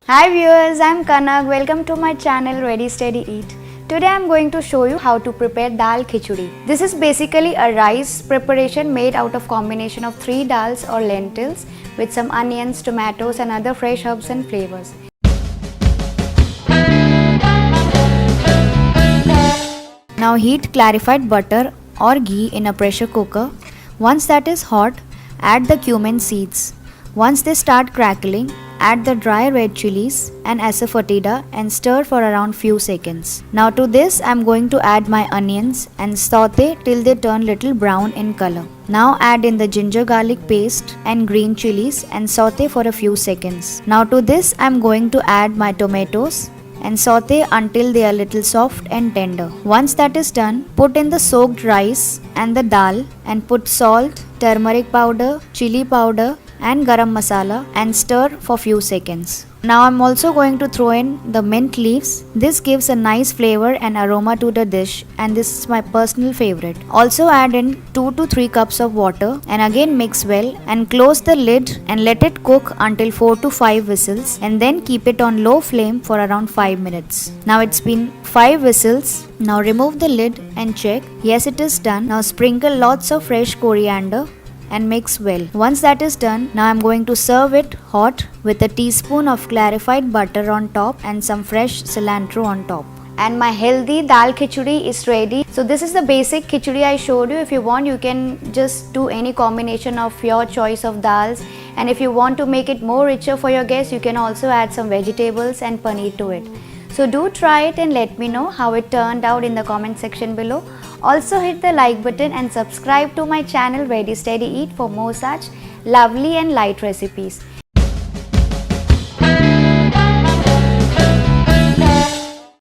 Hi viewers, I'm Kanak. Welcome to my channel Ready Steady Eat. Today I'm going to show you how to prepare Dal Khichdi. This is basically a rice preparation made out of combination of 3 dals or lentils with some onions, tomatoes and other fresh herbs and flavors. Now heat clarified butter or ghee in a pressure cooker. Once that is hot, add the cumin seeds. Once they start crackling, add the dry red chillies and Asafoetida and stir for around few seconds. Now to this I am going to add my onions and saute till they turn little brown in color. Now add in the ginger garlic paste and green chilies and saute for a few seconds. Now to this I am going to add my tomatoes and saute until they are little soft and tender. Once that is done, put in the soaked rice and the dal and put salt, turmeric powder, chilli powder and garam masala and stir for few seconds. Now I am also going to throw in the mint leaves. This gives a nice flavor and aroma to the dish and this is my personal favorite. Also add in 2 to 3 cups of water and again mix well and close the lid and let it cook until 4 to 5 whistles and then keep it on low flame for around 5 minutes. Now it's been 5 whistles. Now remove the lid and check. Yes, it is done. Now sprinkle lots of fresh coriander and mix well. Once that is done, now I am going to serve it hot with a teaspoon of clarified butter on top and some fresh cilantro on top. And my healthy Dal Khichdi is ready. So this is the basic khichdi I showed you. If you want, you can just do any combination of your choice of dals. And if you want to make it more richer for your guests, you can also add some vegetables and paneer to it. So do try it and let me know how it turned out in the comment section below. Also hit the like button and subscribe to my channel Ready Steady Eat for more such lovely and light recipes.